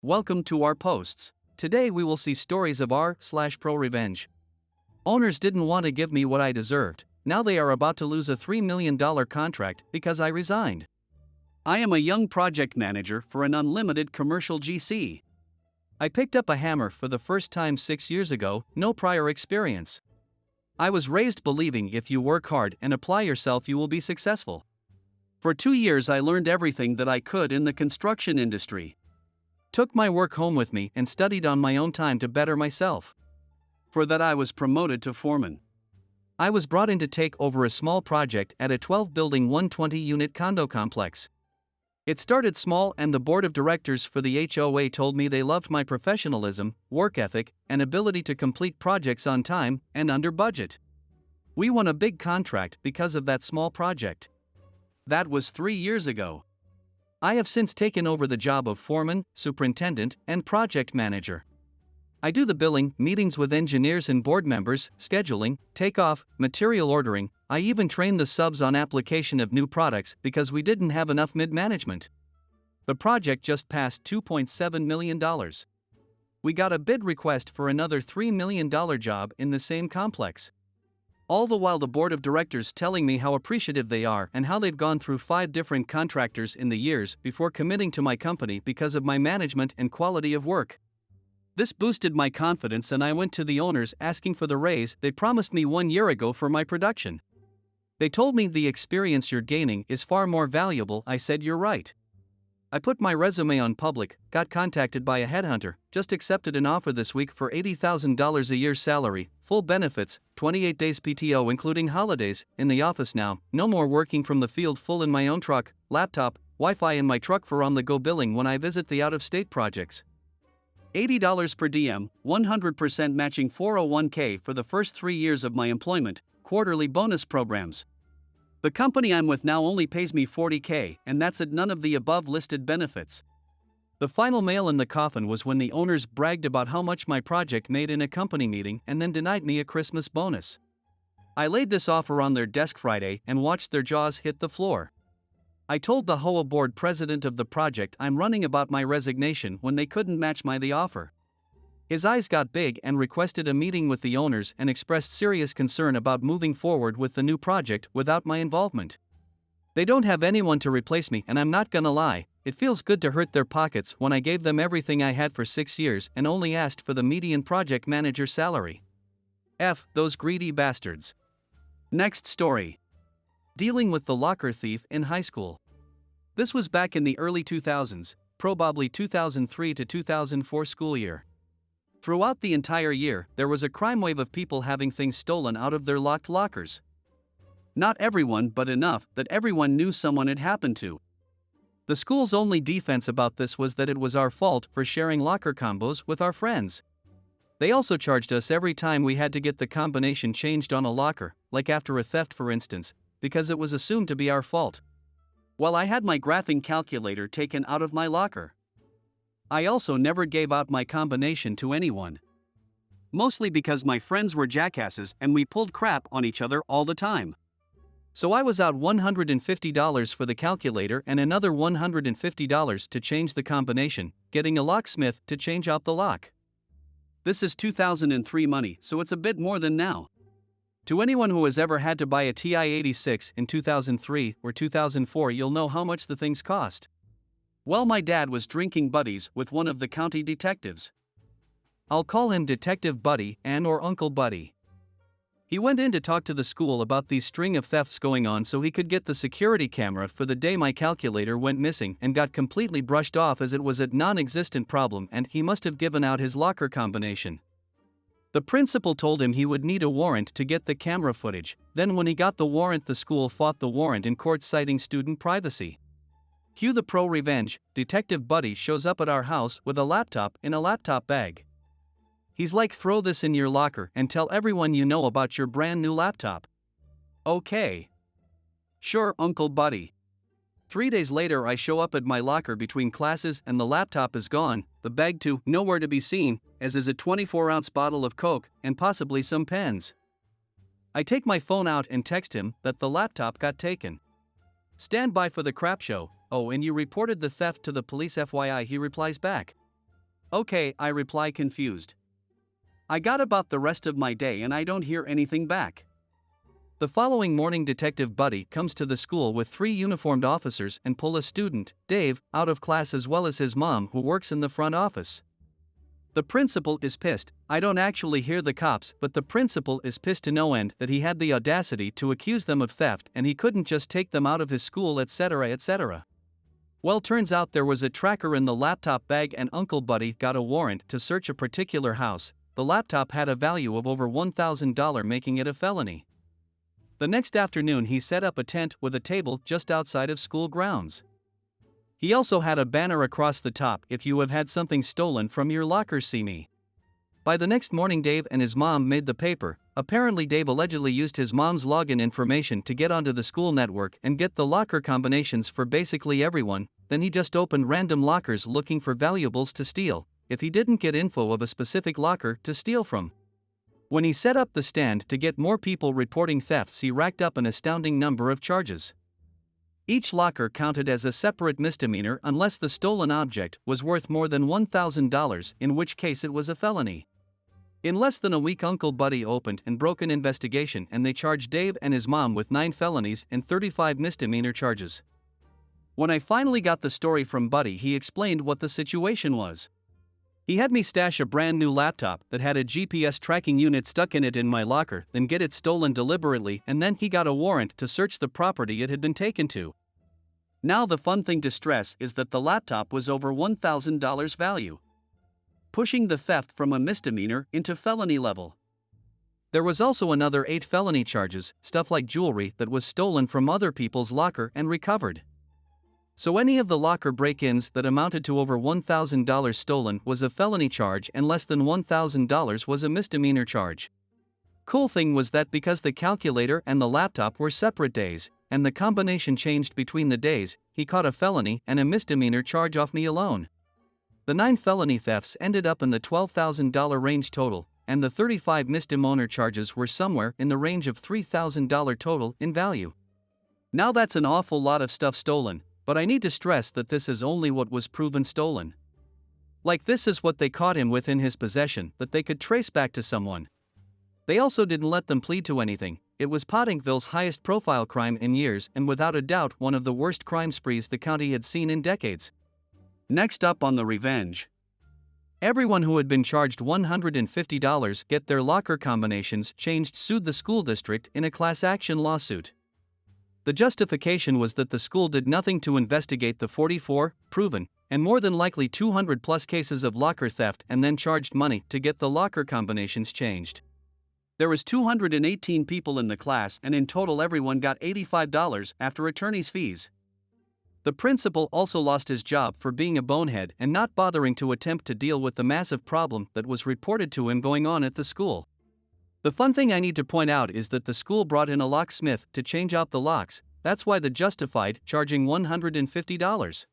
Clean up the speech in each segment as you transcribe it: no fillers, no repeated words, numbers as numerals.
Welcome to our posts. Today we will see stories of r/ProRevenge. Owners didn't want to give me what I deserved. Now they are about to lose a $3 million contract because I resigned. I am a young project manager for an unlimited commercial GC. I picked up a hammer for the first time 6 years ago, no prior experience. I was raised believing if you work hard and apply yourself you will be successful. For 2 years I learned everything that I could in the construction industry. Took my work home with me and studied on my own time to better myself. For that I was promoted to foreman. I was brought in to take over a small project at a 12-building 120-unit condo complex. It started small and the board of directors for the HOA told me they loved my professionalism, work ethic, and ability to complete projects on time and under budget. We won a big contract because of that small project. That was 3 years ago. I have since taken over the job of foreman, superintendent, and project manager. I do the billing, meetings with engineers and board members, scheduling, takeoff, material ordering. I even train the subs on application of new products because we didn't have enough mid-management. The project just passed $2.7 million. We got a bid request for another $3 million job in the same complex. All the while the board of directors telling me how appreciative they are and how they've gone through 5 different contractors in the years before committing to my company because of my management and quality of work. This boosted my confidence and I went to the owners asking for the raise they promised me 1 year ago for my production. They told me the experience you're gaining is far more valuable. I said you're right. I put my resume on public, got contacted by a headhunter, just accepted an offer this week for $80,000 a year salary, full benefits, 28 days PTO including holidays, in the office now, no more working from the field, full in my own truck, laptop, Wi-Fi in my truck for on-the-go billing when I visit the out-of-state projects. $80 per DM, 100% matching 401k for the first 3 years of my employment, quarterly bonus programs. The company I'm with now only pays me $40k, and that's at none of the above listed benefits. The final nail in the coffin was when the owners bragged about how much my project made in a company meeting and then denied me a Christmas bonus. I laid this offer on their desk Friday and watched their jaws hit the floor. I told the HOA board president of the project I'm running about my resignation when they couldn't match the offer. His eyes got big and requested a meeting with the owners and expressed serious concern about moving forward with the new project without my involvement. They don't have anyone to replace me, and I'm not gonna lie, it feels good to hurt their pockets when I gave them everything I had for 6 years and only asked for the median project manager salary. Those greedy bastards. Next story. Dealing with the locker thief in high school. This was back in the early 2000s, probably 2003 to 2004 school year. Throughout the entire year, there was a crime wave of people having things stolen out of their locked lockers. Not everyone, but enough that everyone knew someone it happened to. The school's only defense about this was that it was our fault for sharing locker combos with our friends. They also charged us every time we had to get the combination changed on a locker, like after a theft for instance, because it was assumed to be our fault. Well, I had my graphing calculator taken out of my locker. I also never gave out my combination to anyone. Mostly because my friends were jackasses and we pulled crap on each other all the time. So I was out $150 for the calculator and another $150 to change the combination, getting a locksmith to change out the lock. This is 2003 money, so it's a bit more than now. To anyone who has ever had to buy a TI-86 in 2003 or 2004, you'll know how much the things cost. Well, my dad was drinking buddies with one of the county detectives. I'll call him Detective Buddy and/or Uncle Buddy. He went in to talk to the school about these string of thefts going on so he could get the security camera for the day my calculator went missing and got completely brushed off as it was a non-existent problem and he must have given out his locker combination. The principal told him he would need a warrant to get the camera footage. Then when he got the warrant, the school fought the warrant in court citing student privacy. Cue the ProRevenge. Detective Buddy shows up at our house with a laptop in a laptop bag. He's like, throw this in your locker and tell everyone you know about your brand new laptop. Okay. Sure, Uncle Buddy. 3 days later I show up at my locker between classes and the laptop is gone, the bag too, nowhere to be seen, as is a 24-ounce bottle of Coke and possibly some pens. I take my phone out and text him that the laptop got taken. Stand by for the crap show. Oh, and you reported the theft to the police FYI, he replies back. Okay, I reply confused. I got about the rest of my day and I don't hear anything back. The following morning, Detective Buddy comes to the school with 3 uniformed officers and pull a student, Dave, out of class as well as his mom who works in the front office. The principal is pissed. I don't actually hear the cops, but the principal is pissed to no end that he had the audacity to accuse them of theft and he couldn't just take them out of his school, etc., etc. Well, turns out there was a tracker in the laptop bag and Uncle Buddy got a warrant to search a particular house. The laptop had a value of over $1,000, making it a felony. The next afternoon, he set up a tent with a table just outside of school grounds. He also had a banner across the top: "If you have had something stolen from your locker, see me." By the next morning, Dave and his mom made the paper. Apparently, Dave allegedly used his mom's login information to get onto the school network and get the locker combinations for basically everyone. Then he just opened random lockers looking for valuables to steal, if he didn't get info of a specific locker to steal from. When he set up the stand to get more people reporting thefts, he racked up an astounding number of charges. Each locker counted as a separate misdemeanor unless the stolen object was worth more than $1,000, in which case it was a felony. In less than a week, Uncle Buddy opened and broke an investigation and they charged Dave and his mom with 9 felonies and 35 misdemeanor charges. When I finally got the story from Buddy, he explained what the situation was. He had me stash a brand new laptop that had a GPS tracking unit stuck in it in my locker, then get it stolen deliberately, and then he got a warrant to search the property it had been taken to. Now the fun thing to stress is that the laptop was over $1,000 value, pushing the theft from a misdemeanor into felony level. There was also another 8 felony charges, stuff like jewelry that was stolen from other people's locker and recovered. So any of the locker break-ins that amounted to over $1,000 stolen was a felony charge and less than $1,000 was a misdemeanor charge. Cool thing was that because the calculator and the laptop were separate days, and the combination changed between the days, he caught a felony and a misdemeanor charge off me alone. The 9 felony thefts ended up in the $12,000 range total, and the 35 misdemeanor charges were somewhere in the range of $3,000 total in value. Now that's an awful lot of stuff stolen. But I need to stress that this is only what was proven stolen. Like, this is what they caught him with in his possession that they could trace back to someone. They also didn't let them plead to anything. It was Pottingville's highest profile crime in years and without a doubt one of the worst crime sprees the county had seen in decades. Next up on the revenge. Everyone who had been charged $150 get their locker combinations changed sued the school district in a class action lawsuit. The justification was that the school did nothing to investigate the 44, proven, and more than likely 200+ cases of locker theft and then charged money to get the locker combinations changed. There was 218 people in the class and in total everyone got $85 after attorney's fees. The principal also lost his job for being a bonehead and not bothering to attempt to deal with the massive problem that was reported to him going on at the school. The fun thing I need to point out is that the school brought in a locksmith to change out the locks. That's why the justified charging $150.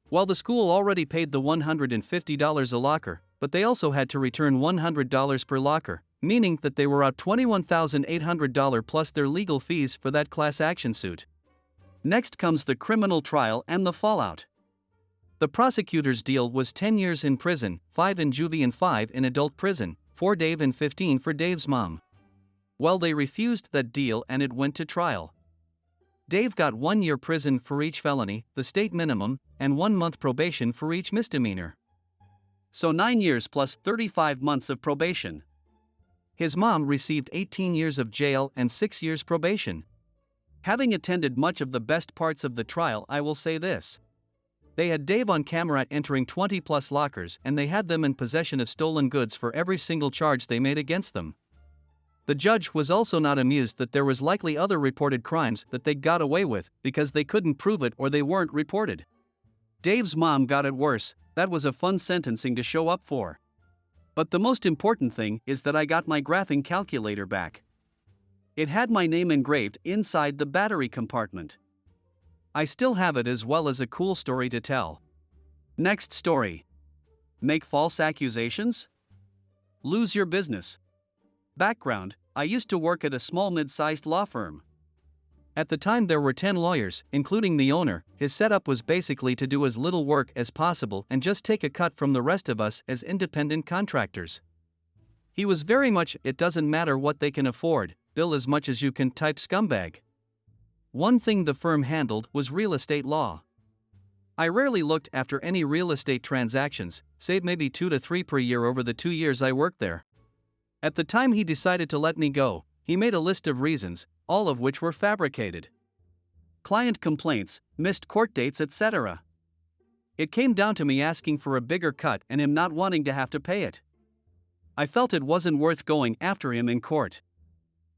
Well, the school already paid the $150 a locker, but they also had to return $100 per locker, meaning that they were out $21,800 plus their legal fees for that class action suit. Next comes the criminal trial and the fallout. The prosecutor's deal was 10 years in prison, 5 in juvie and 5 in adult prison, for Dave and 15 for Dave's mom. Well, they refused that deal and it went to trial. Dave got 1 year prison for each felony, the state minimum, and 1 month probation for each misdemeanor. So 9 years plus 35 months of probation. His mom received 18 years of jail and 6 years probation. Having attended much of the best parts of the trial, I will say this. They had Dave on camera entering 20+ lockers and they had them in possession of stolen goods for every single charge they made against them. The judge was also not amused that there was likely other reported crimes that they got away with because they couldn't prove it or they weren't reported. Dave's mom got it worse. That was a fun sentencing to show up for. But the most important thing is that I got my graphing calculator back. It had my name engraved inside the battery compartment. I still have it as well as a cool story to tell. Next story. Make false accusations? Lose your business. Background: I used to work at a small mid-sized law firm. At the time there were 10 lawyers, including the owner. His setup was basically to do as little work as possible and just take a cut from the rest of us as independent contractors. He was very much "it doesn't matter what they can afford, bill as much as you can" type scumbag. One thing the firm handled was real estate law. I rarely looked after any real estate transactions, save maybe 2 to 3 per year over the 2 years I worked there. At the time he decided to let me go, he made a list of reasons, all of which were fabricated. Client complaints, missed court dates, etc. It came down to me asking for a bigger cut and him not wanting to have to pay it. I felt it wasn't worth going after him in court.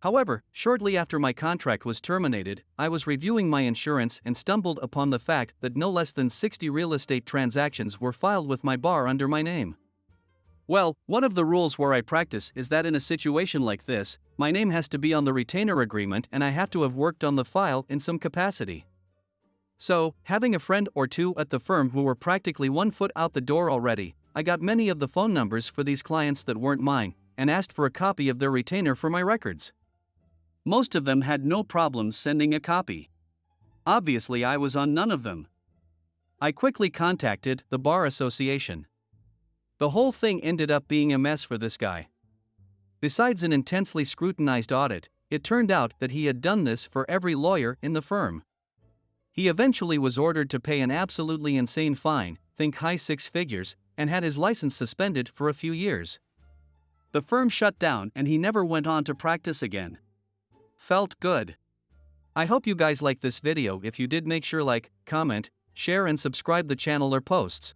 However, shortly after my contract was terminated, I was reviewing my insurance and stumbled upon the fact that no less than 60 real estate transactions were filed with my bar under my name. Well, one of the rules where I practice is that in a situation like this, my name has to be on the retainer agreement and I have to have worked on the file in some capacity. So, having a friend or two at the firm who were practically 1 foot out the door already, I got many of the phone numbers for these clients that weren't mine, and asked for a copy of their retainer for my records. Most of them had no problems sending a copy. Obviously, I was on none of them. I quickly contacted the Bar Association. The whole thing ended up being a mess for this guy. Besides an intensely scrutinized audit, it turned out that he had done this for every lawyer in the firm. He eventually was ordered to pay an absolutely insane fine, think high 6 figures, and had his license suspended for a few years. The firm shut down and he never went on to practice again. Felt good. I hope you guys liked this video. If you did, make sure like, comment, share and subscribe the channel or posts.